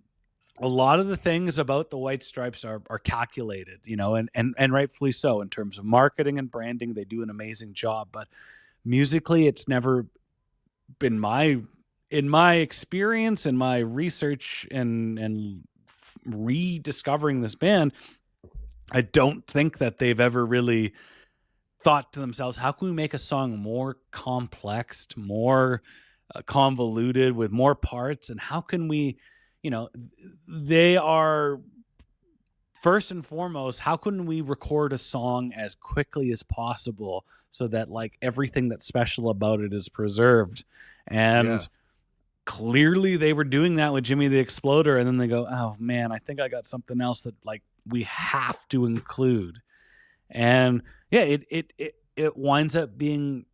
lot of the things about the White Stripes are calculated, and rightfully so in terms of marketing and branding. They do an amazing job, but musically, it's never been in my experience and my research and rediscovering this band, I don't think that they've ever really thought to themselves, how can we make a song more complex, more convoluted with more parts, and how can we, they are first and foremost, how can we record a song as quickly as possible so that like everything that's special about it is preserved? And clearly they were doing that with Jimmy the Exploder, and then they go, oh man, I think I got something else that like we have to include. And yeah, it winds up being,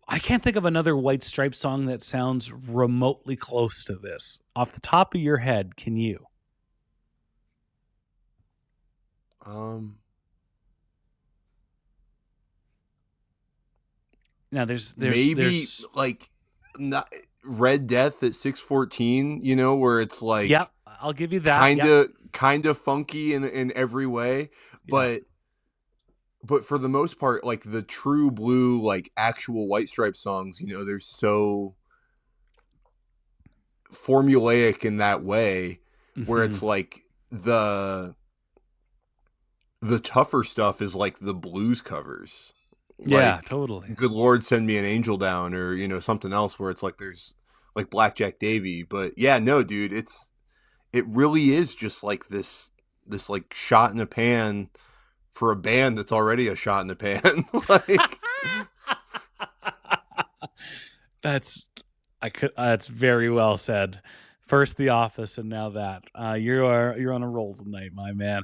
I can't think of another White Stripes song that sounds remotely close to this. Off the top of your head, can you? Now there's maybe like not Red Death at 6:14, where it's like, yeah, I'll give you that. Kind of funky in every way, but for the most part, like the true blue, like actual White Stripes songs, they're so formulaic in that way, where it's like the tougher stuff is like the blues covers. Yeah, Like, totally. Good Lord, Send Me an Angel Down, or something else where it's like there's like Blackjack Davy. But yeah, no, dude, it really is just like this like shot in the pan for a band that's already a shot in the pan. Like that's very well said. First The Office and now that. You're on a roll tonight, my man.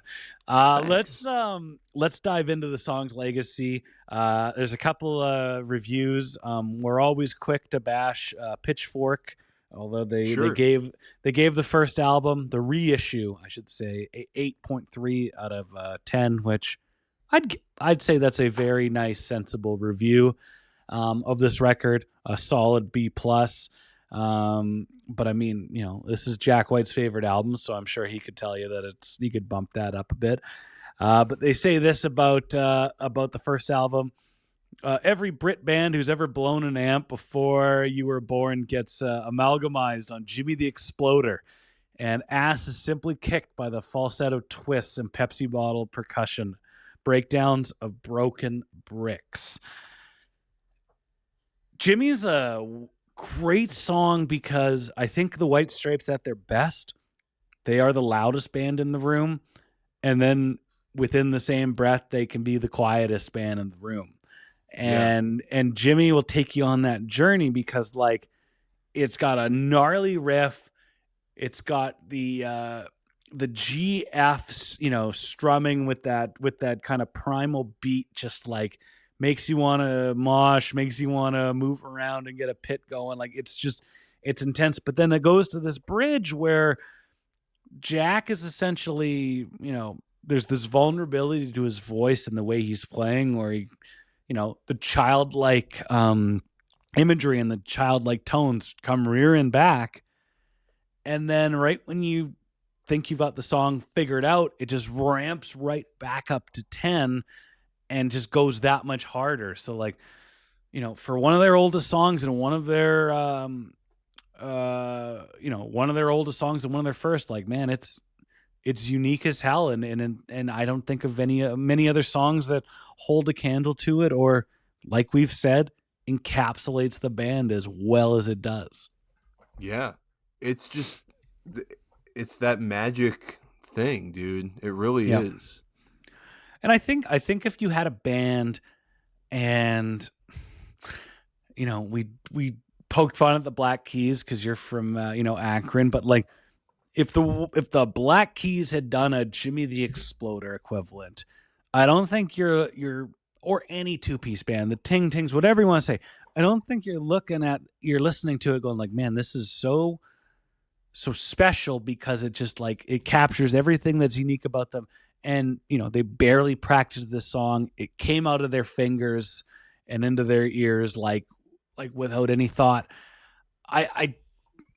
Let's dive into the song's legacy. There's a couple reviews. We're always quick to bash Pitchfork, although they gave the first album, the reissue, I should say, 8.3 out of 10, which I'd say that's a very nice, sensible review of this record. A solid B plus. But I mean, this is Jack White's favorite album, so I'm sure he could tell you that he could bump that up a bit. But they say this about the first album. Every Brit band who's ever blown an amp before you were born gets amalgamized on Jimmy the Exploder, and ass is simply kicked by the falsetto twists and Pepsi bottle percussion breakdowns of broken bricks. Jimmy's a great song because I think the White Stripes at their best, they are the loudest band in the room, and then within the same breath they can be the quietest band in the room. And Jimmy will take you on that journey because like it's got a gnarly riff, it's got the GFs, strumming with that kind of primal beat, just like makes you want to mosh, makes you want to move around and get a pit going. Like it's intense. But then it goes to this bridge where Jack is essentially, there's this vulnerability to his voice and the way he's playing, where he, the childlike imagery and the childlike tones come rearing back. And then right when you think you've got the song figured out, it just ramps right back up to 10 and just goes that much harder. So like, for one of their oldest songs and one of their, one of their oldest songs and one of their first, like, man, it's unique as hell. And I don't think of many other songs that hold a candle to it, or like we've said, encapsulates the band as well as it does. Yeah. It's just, it's that magic thing, dude. It really is. And I think if you had a band and, we poked fun at the Black Keys because you're from, Akron, but like if the Black Keys had done a Jimmy the Exploder equivalent, I don't think you're or any two-piece band, the Ting Tings, whatever you want to say, I don't think you're listening to it going like, man, this is so special because it just like, it captures everything that's unique about them. And, they barely practiced this song. It came out of their fingers and into their ears, like without any thought.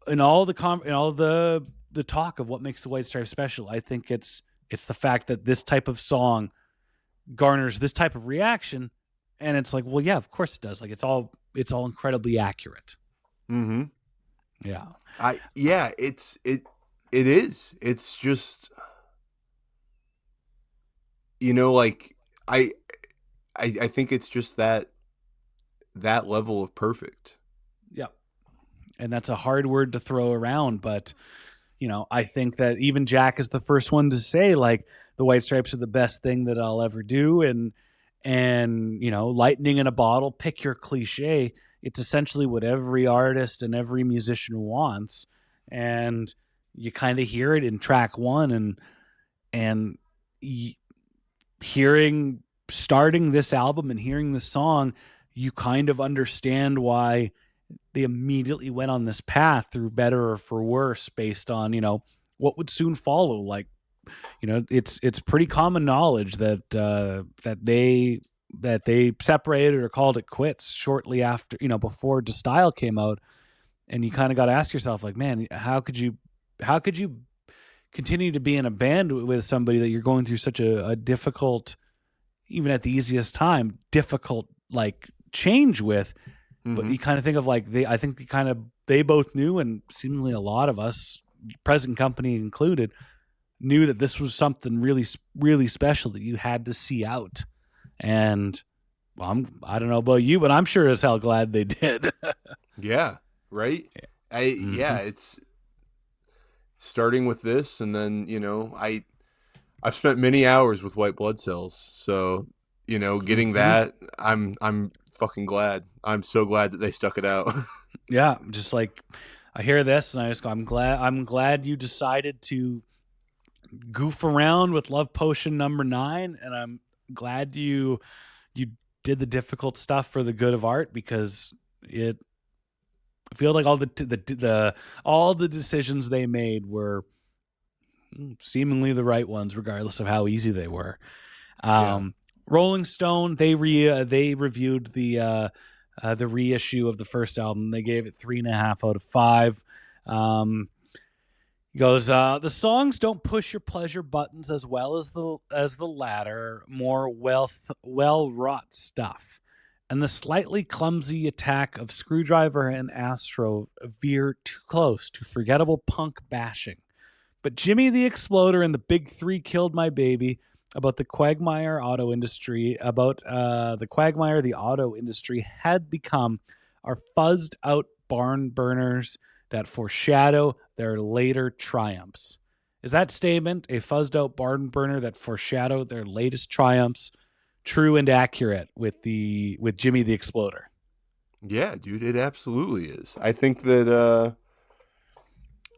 In all the talk of what makes the White Stripes special, I think it's the fact that this type of song garners this type of reaction. And it's like, well, yeah, of course it does. Like it's all incredibly accurate. Mm-hmm. Yeah. It is. It's just, like I I think it's just that level of perfect. Yeah. And that's a hard word to throw around, but I think that even Jack is the first one to say like the White Stripes are the best thing that I'll ever do, and lightning in a bottle, pick your cliche. It's essentially what every artist and every musician wants, and you kind of hear it in track one, and hearing starting this album and hearing the song, you kind of understand why they immediately went on this path through better or for worse based on what would soon follow. Like it's pretty common knowledge that they separated or called it quits shortly after, before De Style came out. And you kind of got to ask yourself, like, man, how could you continue to be in a band with somebody that you're going through such a difficult, even at the easiest time, difficult like change with? But you kind of think of like they both knew, and seemingly a lot of us, present company included, knew that this was something really, really special that you had to see out. And I don't know about you, but I'm sure as hell glad they did. Yeah. Right. It's starting with this, and then I've spent many hours with White Blood Cells, so getting that, I'm fucking glad. I'm so glad that they stuck it out. Yeah, just like I hear this and I just go, I'm glad you decided to goof around with Love Potion number 9, and I'm glad you did the difficult stuff for the good of art, because I feel like all the decisions they made were seemingly the right ones, regardless of how easy they were. Rolling Stone, they reviewed the reissue of the first album. They gave it 3.5 out of 5. He goes, the songs don't push your pleasure buttons as well as the latter, more well-wrought stuff. And the slightly clumsy attack of Screwdriver and Astro veer too close to forgettable punk bashing. But Jimmy the Exploder and the Big Three Killed My Baby, about the Quagmire the auto industry had become, are fuzzed out barn burners that foreshadow their later triumphs. Is that statement, a fuzzed out barn burner that foreshadowed their latest triumphs, true and accurate with Jimmy the Exploder? Yeah, dude, it absolutely is. I think that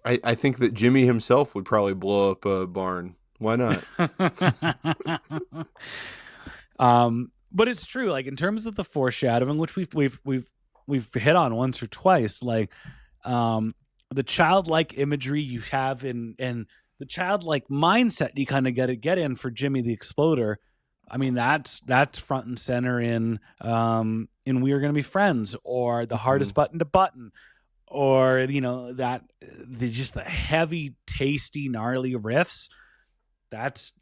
I think that Jimmy himself would probably blow up a barn. Why not? But it's true. Like in terms of the foreshadowing, which we've hit on once or twice, like the childlike imagery you have and the childlike mindset you kind of get in for Jimmy the Exploder. I mean, that's front and center in We Are Gonna Be Friends, or The Hardest Button to Button, or just the heavy, tasty, gnarly riffs. That's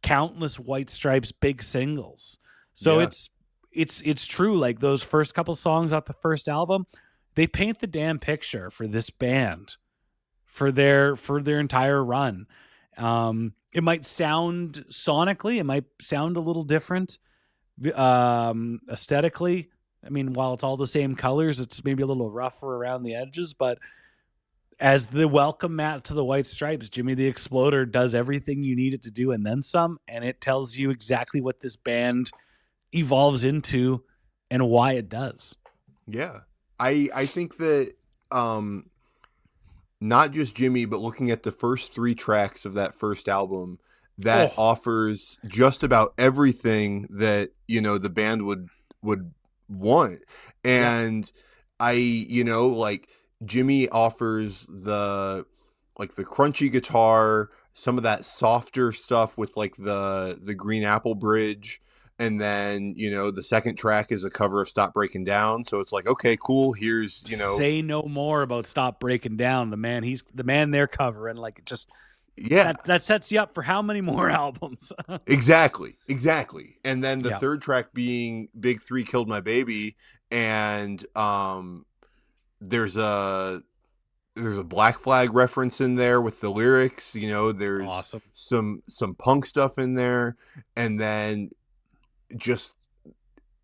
countless White Stripes big singles. So it's true. Like those first couple songs off the first album, they paint the damn picture for this band, for their entire run. It might sound sonically, it might sound a little different aesthetically. I mean, while it's all the same colors, it's maybe a little rougher around the edges, but as the welcome mat to the White Stripes, Jimmy the Exploder does everything you need it to do and then some, and it tells you exactly what this band evolves into and why it does. Yeah. I think that not just Jimmy, but looking at the first 3 tracks of that first album, that offers just about everything that the band would want. And like Jimmy offers the crunchy guitar, some of that softer stuff with like the Green Apple Bridge, and then the second track is a cover of Stop Breaking Down. So it's like, okay, cool, here's say no more about Stop Breaking Down. The man they're covering, like, it just that sets you up for how many more albums. Exactly. And then the third track being Big Three Killed My Baby, and there's a there's a Black Flag reference in there with the lyrics. You know, there's Awesome. some punk stuff in there, and then just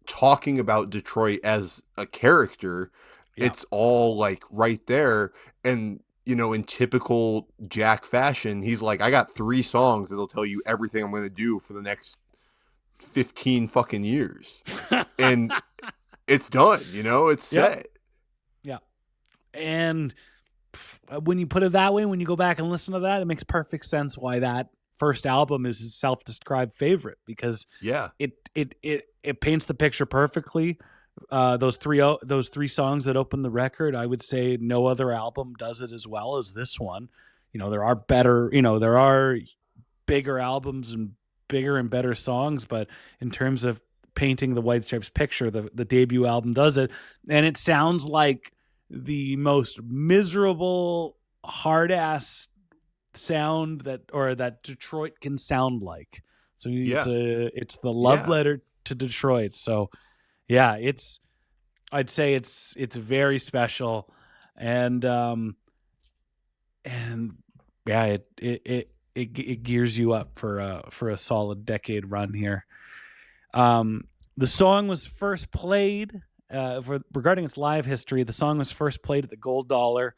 talking about Detroit as a character, Yeah. it's all like right there. And you know, in typical Jack fashion, he's like, I got 3 songs that'll tell you everything I'm going to do for the next 15 fucking years. And it's done, you know, it's set. Yeah. And when you put it that way, when you go back and listen to that, it makes perfect sense why that first album is his self-described favorite, because it paints the picture perfectly. Those three songs that open the record, I would say no other album does it as well as this one. You know, there are bigger albums and bigger and better songs, but in terms of painting the White Stripes picture, the debut album does it. And it sounds like the most miserable, hard-ass sound that Detroit can sound like. So it's the love letter to Detroit. So yeah, I'd say it's very special, and yeah, it gears you up for a solid decade run here. The song was first played regarding its live history. The song was first played at the Gold Dollar,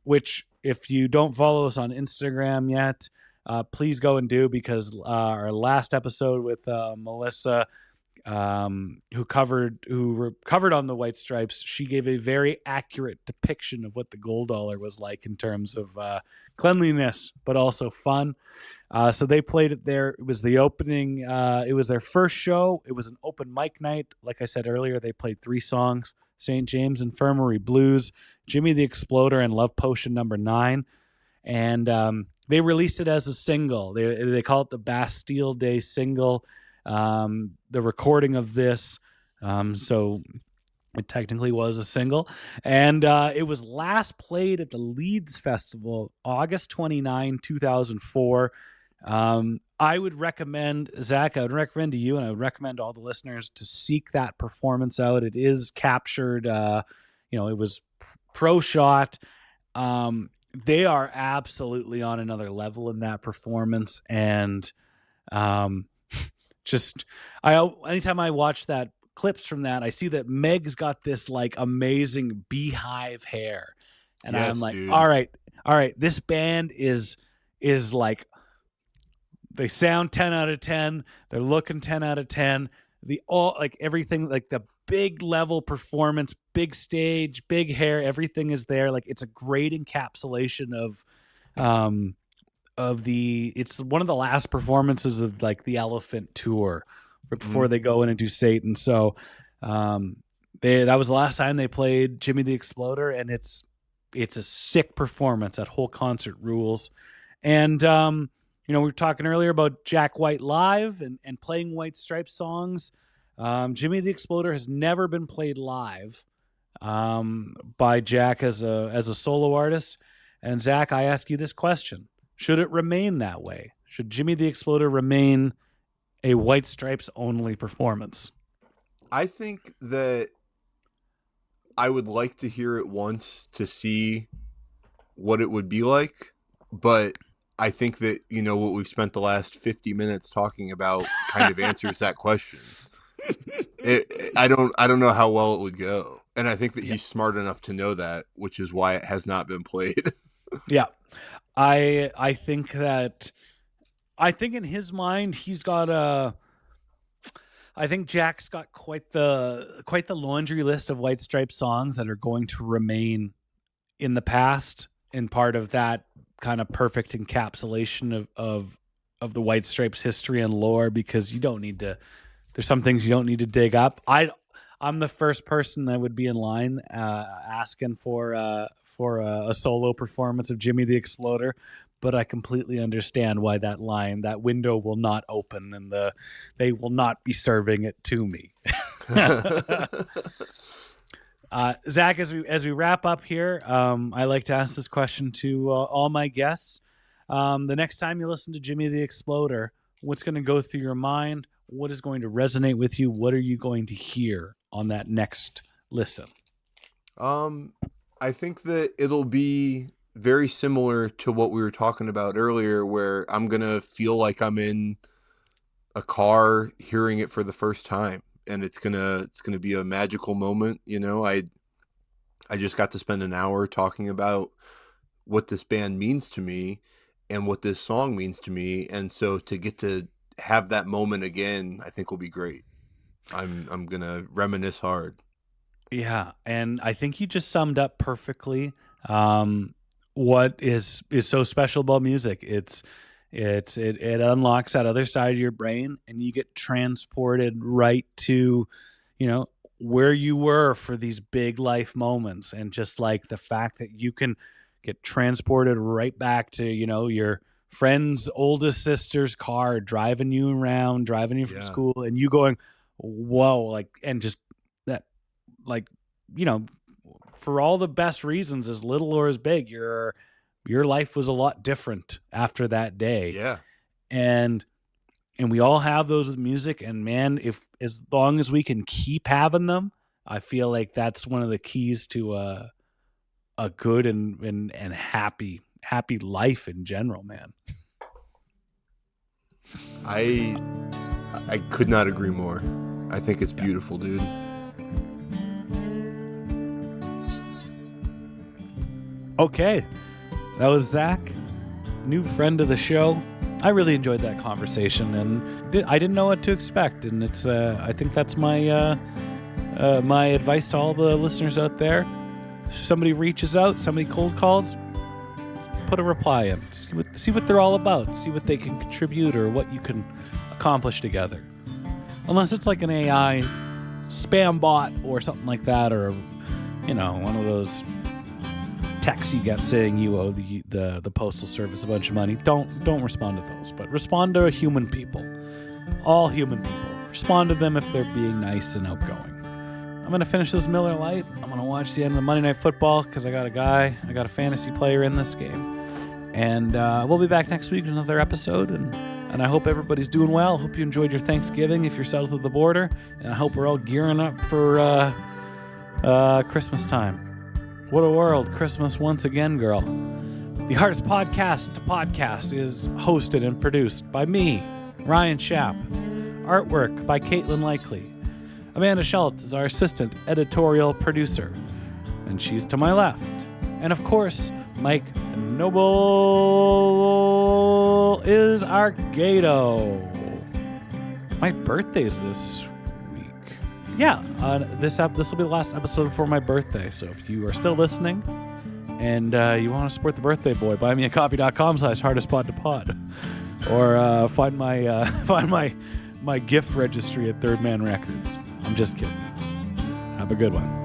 which if you don't follow us on Instagram yet, please go and do, because our last episode with Melissa, who covered on the White Stripes, she gave a very accurate depiction of what the Gold Dollar was like in terms of cleanliness, but also fun. So they played it there. It was the opening. It was their first show. It was an open mic night. Like I said earlier, they played 3 songs: St. James Infirmary Blues, Jimmy the Exploder, and Love Potion No. 9. And they released it as a single. They call it the Bastille Day single. The recording of this, so it technically was a single, and it was last played at the Leeds Festival, August 29, 2004. I would recommend, Zach, I would recommend to you, and I would recommend all the listeners to seek that performance out. It is captured, it was pro shot. They are absolutely on another level in that performance, and anytime I watch that clips from that, I see that Meg's got this like amazing beehive hair, and Yes, I'm like, dude. all right, this band is like, they sound 10 out of 10, they're looking 10 out of 10, everything, like the big level performance, big stage, big hair, everything is there. Like, it's a great encapsulation of it's one of the last performances of like the Elephant tour before they go in and do Satan. So that was the last time they played Jimmy the Exploder, and it's a sick performance. That whole concert rules. And we were talking earlier about Jack White live and playing White Stripes songs. Jimmy the Exploder has never been played live by Jack as a solo artist. And Zach, I ask you this question: should it remain that way? Should Jimmy the Exploder remain a White Stripes only performance? I think that I would like to hear it once to see what it would be like, but I think that, what we've spent the last 50 minutes talking about kind of answers that question. I don't know how well it would go. And I think that he's smart enough to know that, which is why it has not been played. Yeah. I think in his mind, I think Jack's got quite the laundry list of White Stripes songs that are going to remain in the past, and part of that kind of perfect encapsulation of the White Stripes history and lore, because there's some things you don't need to dig up. I'm the first person that would be in line asking for a solo performance of Jimmy the Exploder, but I completely understand why that window will not open, and they will not be serving it to me. Zach, as we wrap up here, I like to ask this question to all my guests. The next time you listen to Jimmy the Exploder, what's going to go through your mind? What is going to resonate with you? What are you going to hear on that next listen? I I think that it'll be very similar to what we were talking about earlier, where I'm gonna feel like I'm in a car hearing it for the first time, and it's gonna be a magical moment. I just got to spend an hour talking about what this band means to me and what this song means to me, and so to get to have that moment again, I think will be great. I'm gonna reminisce hard. Yeah, and I think you just summed up perfectly what is so special about music. It unlocks that other side of your brain, and you get transported right to, where you were for these big life moments, and just like the fact that you can get transported right back to, your friend's oldest sister's car driving you around, driving you from Yeah. school, and you going, whoa, like, and just that, like, for all the best reasons, as little or as big, your life was a lot different after that day. Yeah. And we all have those with music, and man, if as long as we can keep having them, I feel like that's one of the keys to a good and happy life in general, man. I could not agree more. I think it's beautiful, dude. Okay, that was Zach, new friend of the show. I really enjoyed that conversation, and I didn't know what to expect. And it's I think that's my my advice to all the listeners out there. If somebody reaches out, somebody cold calls, put a reply in. See what they're all about. See what they can contribute or what you can accomplish together. Unless it's like an AI spam bot or something like that, or one of those texts you get saying you owe the postal service a bunch of money. Don't respond to those, but respond to human people. All human people. Respond to them if they're being nice and outgoing. I'm going to finish this Miller Lite. I'm going to watch the end of the Monday Night Football because I got a fantasy player in this game. And we'll be back next week with another episode, and I hope everybody's doing well. I hope you enjoyed your Thanksgiving if you're south of the border, and I hope we're all gearing up for Christmas time. What a world. Christmas once again, girl. The Hardest Podcast is hosted and produced by me, Ryan Schapp. Artwork by Caitlin Likely. Amanda Schultz is our assistant editorial producer, and she's to my left. And of course, Mike Noble is our Gato. My birthday's this week. Yeah, this will be the last episode for my birthday. So if you are still listening and you want to support the birthday boy, buymeacoffee.com/hardestpodtopod, or find my gift registry at Third Man Records. I'm just kidding. Have a good one.